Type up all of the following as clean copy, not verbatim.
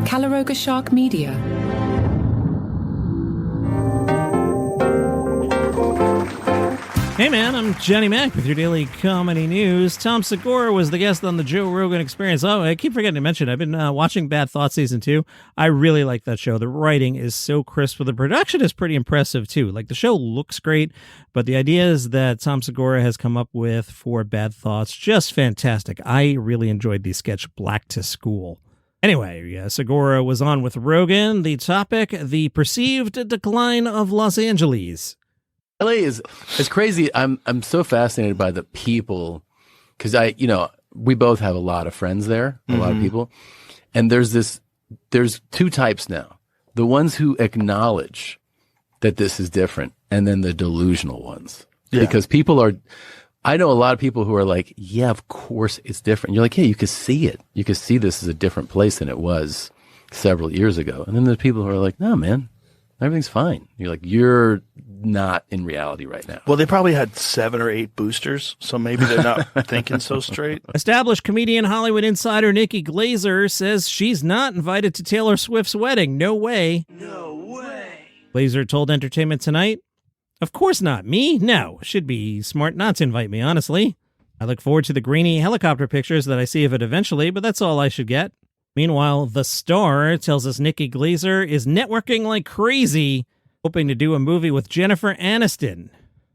Calaroga Shark Media. Hey man, I'm Johnny Mac with your daily comedy news. Tom Segura was the guest on the Joe Rogan Experience. Oh, I keep forgetting to mention, I've been watching Bad Thoughts Season 2. I really like that show. The writing is so crisp, but the production is pretty impressive too. Like, the show looks great, but the ideas that Tom Segura has come up with for Bad Thoughts, just fantastic. I really enjoyed the sketch Black to School. Anyway, Segura was on with Rogan. The topic, the perceived decline of Los Angeles. LA is crazy. I'm so fascinated by the people, because we both have a lot of friends there, a lot of people, and there's two types now: the ones who acknowledge that this is different, and then the delusional ones. Yeah. Because I know a lot of people who are like, yeah, of course it's different. You're like, yeah, you can see it. You can see this is a different place than it was several years ago. And then there's people who are like, no, man, everything's fine. You're like, you're not in reality right now. Well, they probably had 7 or 8 boosters, so maybe they're not thinking so straight. Established comedian Hollywood insider Nikki Glaser says she's not invited to Taylor Swift's wedding. No way. No way. Glaser told Entertainment Tonight, "Of course not. Me? No. Should be smart not to invite me, honestly. I look forward to the grainy helicopter pictures that I see of it eventually, but that's all I should get." Meanwhile, The Star tells us Nikki Glaser is networking like crazy, hoping to do a movie with Jennifer Aniston.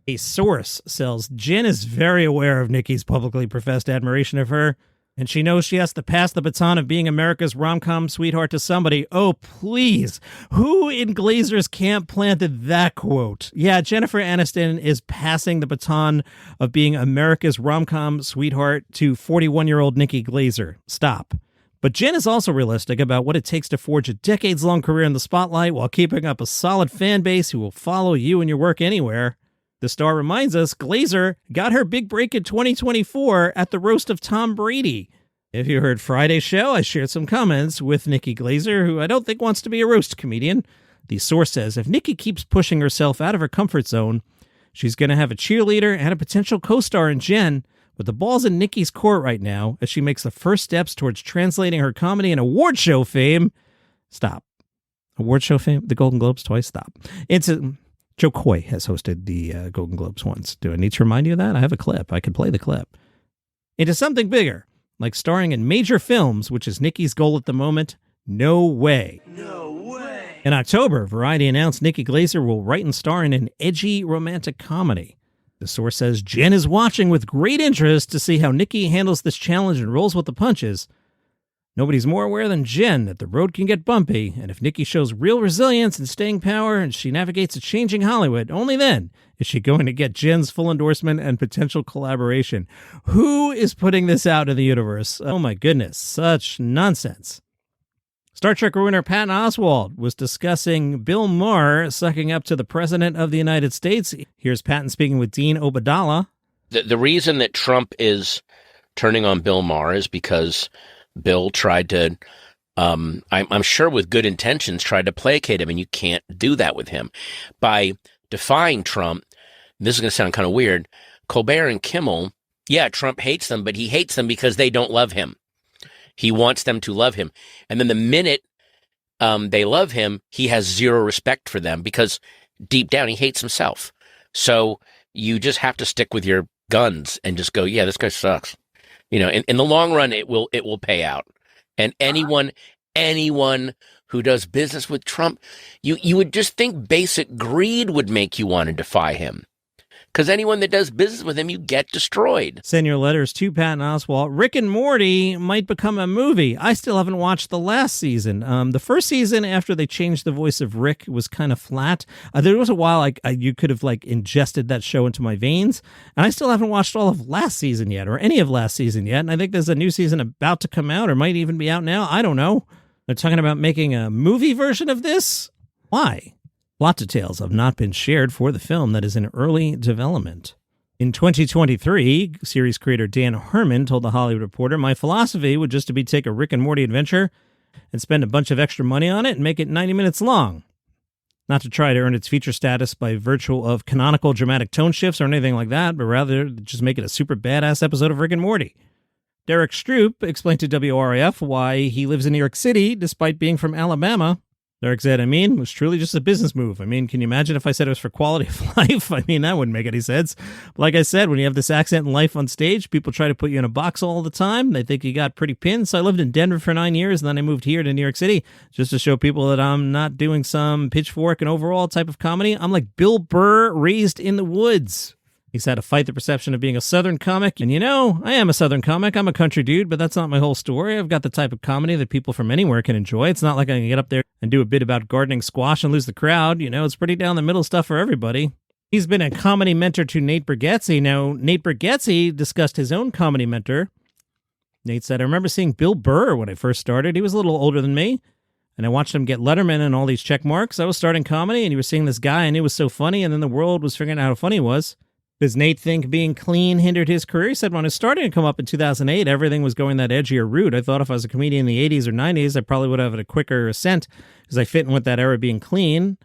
A source says Jen is very aware of Nikki's publicly professed admiration of her, and she knows she has to pass the baton of being America's rom-com sweetheart to somebody. Oh, please. Who in Glaser's camp planted that quote? Yeah, Jennifer Aniston is passing the baton of being America's rom-com sweetheart to 41-year-old Nikki Glaser. Stop. But Jen is also realistic about what it takes to forge a decades-long career in the spotlight while keeping up a solid fan base who will follow you and your work anywhere. The Star reminds us Glaser got her big break in 2024 at the roast of Tom Brady. If you heard Friday's show, I shared some comments with Nikki Glaser, who I don't think wants to be a roast comedian. The source says if Nikki keeps pushing herself out of her comfort zone, she's going to have a cheerleader and a potential co-star in Jen. But the ball's in Nikki's court right now as she makes the first steps towards translating her comedy and award show fame. Stop. Award show fame? The Golden Globes twice? Stop. Joe Coy has hosted the Golden Globes once. Do I need to remind you of that? I have a clip. I could play the clip. Into something bigger, like starring in major films, which is Nikki's goal at the moment. No way. No way. In October, Variety announced Nikki Glaser will write and star in an edgy romantic comedy. The source says Jen is watching with great interest to see how Nikki handles this challenge and rolls with the punches. Nobody's more aware than Jen that the road can get bumpy, and if Nikki shows real resilience and staying power and she navigates a changing Hollywood, only then is she going to get Jen's full endorsement and potential collaboration. Who is putting this out in the universe? Oh my goodness, such nonsense. Star Trek ruiner Patton Oswalt was discussing Bill Maher sucking up to the President of the United States. Here's Patton speaking with Dean Obadala. The reason that Trump is turning on Bill Maher is because Bill tried to, I'm sure with good intentions, tried to placate him, and you can't do that with him. By defying Trump, this is going to sound kind of weird, Colbert and Kimmel, yeah, Trump hates them, but he hates them because they don't love him. He wants them to love him. And then the minute they love him, he has zero respect for them because deep down he hates himself. So you just have to stick with your guns and just go, yeah, this guy sucks. In the long run, it will pay out. And anyone who does business with Trump, you would just think basic greed would make you want to defy him. Because anyone that does business with him, you get destroyed. Send your letters to Patton Oswalt. Rick and Morty might become a movie. I still haven't watched the last season. The first season, after they changed the voice of Rick, was kind of flat. There was a while you could have ingested that show into my veins. And I still haven't watched all of last season yet, or any of last season yet. And I think there's a new season about to come out, or might even be out now. I don't know. They're talking about making a movie version of this? Why? Plot details have not been shared for the film that is in early development. In 2023, series creator Dan Harmon told The Hollywood Reporter, "My philosophy would just to be take a Rick and Morty adventure and spend a bunch of extra money on it and make it 90 minutes long. Not to try to earn its feature status by virtue of canonical dramatic tone shifts or anything like that, but rather just make it a super badass episode of Rick and Morty. Derek Stroup explained to WRIF why he lives in New York City despite being from Alabama. Derek said, it was truly just a business move. Can you imagine if I said it was for quality of life? That wouldn't make any sense. Like I said, when you have this accent in life on stage, people try to put you in a box all the time. They think you got pretty pinned. So I lived in Denver for 9 years, and then I moved here to New York City just to show people that I'm not doing some pitchfork and overall type of comedy. I'm like Bill Burr raised in the woods. He's had to fight the perception of being a Southern comic. And I am a Southern comic. I'm a country dude, but that's not my whole story. I've got the type of comedy that people from anywhere can enjoy. It's not like I can get up there and do a bit about gardening squash and lose the crowd. It's pretty down the middle stuff for everybody. He's been a comedy mentor to Nate Bargatze. Now, Nate Bargatze discussed his own comedy mentor. Nate said, I remember seeing Bill Burr when I first started. He was a little older than me. And I watched him get Letterman and all these check marks. I was starting comedy, and you were seeing this guy, and it was so funny, and then the world was figuring out how funny he was. Does Nate think being clean hindered his career? He said, when I was starting to come up in 2008, everything was going that edgier route. I thought if I was a comedian in the 80s or 90s, I probably would have had a quicker ascent because I fit in with that era being clean.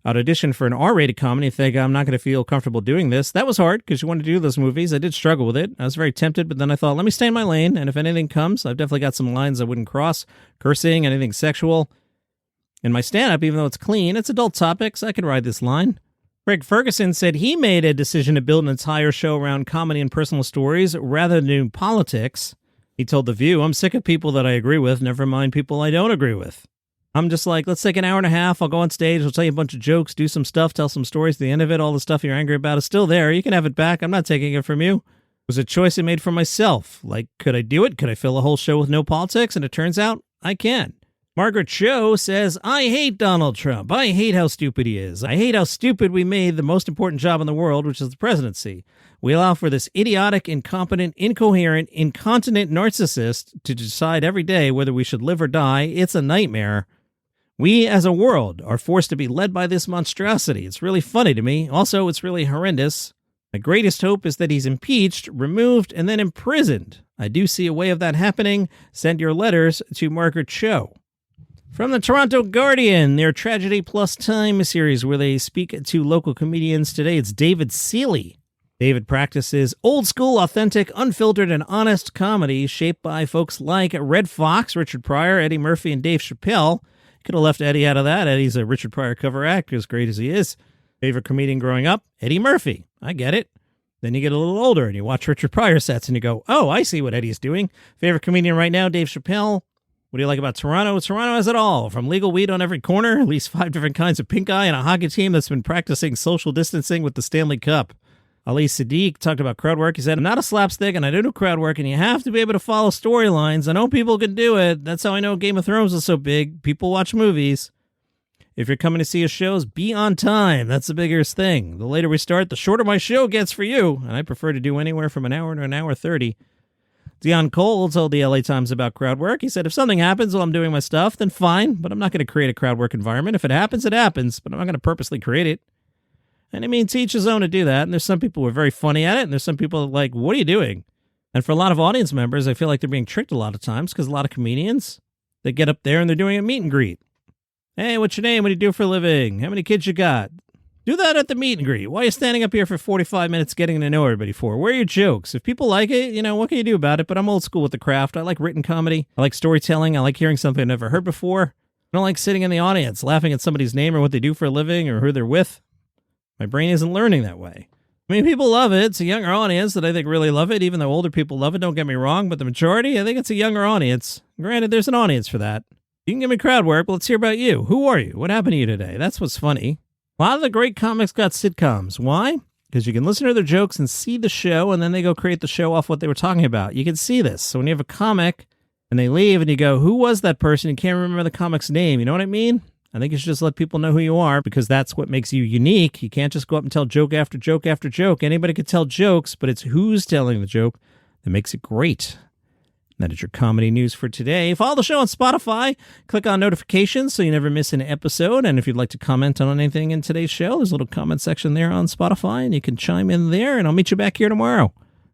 I'd audition for an R-rated comedy and think I'm not going to feel comfortable doing this. That was hard because you want to do those movies. I did struggle with it. I was very tempted, but then I thought, let me stay in my lane. And if anything comes, I've definitely got some lines I wouldn't cross. Cursing, anything sexual. In my stand-up, even though it's clean, it's adult topics. I can ride this line. Greg Ferguson said he made a decision to build an entire show around comedy and personal stories rather than doing politics. He told The View, I'm sick of people that I agree with, never mind people I don't agree with. I'm just like, let's take an hour and a half, I'll go on stage, I'll tell you a bunch of jokes, do some stuff, tell some stories. At the end of it, all the stuff you're angry about is still there. You can have it back. I'm not taking it from you. It was a choice I made for myself. Like, could I do it? Could I fill a whole show with no politics? And it turns out I can. Margaret Cho says, I hate Donald Trump. I hate how stupid he is. I hate how stupid we made the most important job in the world, which is the presidency. We allow for this idiotic, incompetent, incoherent, incontinent narcissist to decide every day whether we should live or die. It's a nightmare. We, as a world, are forced to be led by this monstrosity. It's really funny to me. Also, it's really horrendous. My greatest hope is that he's impeached, removed, and then imprisoned. I do see a way of that happening. Send your letters to Margaret Cho. From the Toronto Guardian, their Tragedy Plus Time series where they speak to local comedians. Today it's David Seeley. David practices old-school, authentic, unfiltered, and honest comedy shaped by folks like Red Fox, Richard Pryor, Eddie Murphy, and Dave Chappelle. Could have left Eddie out of that. Eddie's a Richard Pryor cover act, as great as he is. Favorite comedian growing up? Eddie Murphy. I get it. Then you get a little older and you watch Richard Pryor sets and you go, oh, I see what Eddie's doing. Favorite comedian right now? Dave Chappelle. What do you like about Toronto? Toronto has it all. From legal weed on every corner, at least 5 different kinds of pink eye, and a hockey team that's been practicing social distancing with the Stanley Cup. Ali Siddiq talked about crowd work. He said, I'm not a slapstick and I don't do crowd work, and you have to be able to follow storylines. I know people can do it. That's how I know Game of Thrones is so big. People watch movies. If you're coming to see his shows, be on time. That's the biggest thing. The later we start, the shorter my show gets for you, and I prefer to do anywhere from an hour to an hour 30. Deon Cole told the LA Times about crowd work. He said, if something happens while I'm doing my stuff, then fine, but I'm not going to create a crowd work environment. If it happens, it happens, but I'm not going to purposely create it. And I mean, to each his own to do that. And there's some people who are very funny at it, and there's some people that are like, what are you doing? And for a lot of audience members, I feel like they're being tricked a lot of times because a lot of comedians, they get up there and they're doing a meet and greet. Hey, what's your name? What do you do for a living? How many kids you got? Do that at the meet and greet. Why are you standing up here for 45 minutes getting to know everybody for? Where are your jokes? If people like it, what can you do about it? But I'm old school with the craft. I like written comedy. I like storytelling. I like hearing something I've never heard before. I don't like sitting in the audience laughing at somebody's name or what they do for a living or who they're with. My brain isn't learning that way. I mean, people love it. It's a younger audience that I think really love it, even though older people love it. Don't get me wrong. But the majority, I think it's a younger audience. Granted, there's an audience for that. You can give me crowd work, but let's hear about you. Who are you? What happened to you today? That's what's funny. A lot of the great comics got sitcoms. Why? Because you can listen to their jokes and see the show, and then they go create the show off what they were talking about. You can see this. So when you have a comic, and they leave, and you go, who was that person? You can't remember the comic's name. You know what I mean? I think you should just let people know who you are, because that's what makes you unique. You can't just go up and tell joke after joke after joke. Anybody can tell jokes, but it's who's telling the joke that makes it great. That is your comedy news for today. Follow the show on Spotify. Click on notifications so you never miss an episode. And if you'd like to comment on anything in today's show, there's a little comment section there on Spotify, and you can chime in there, and I'll meet you back here tomorrow.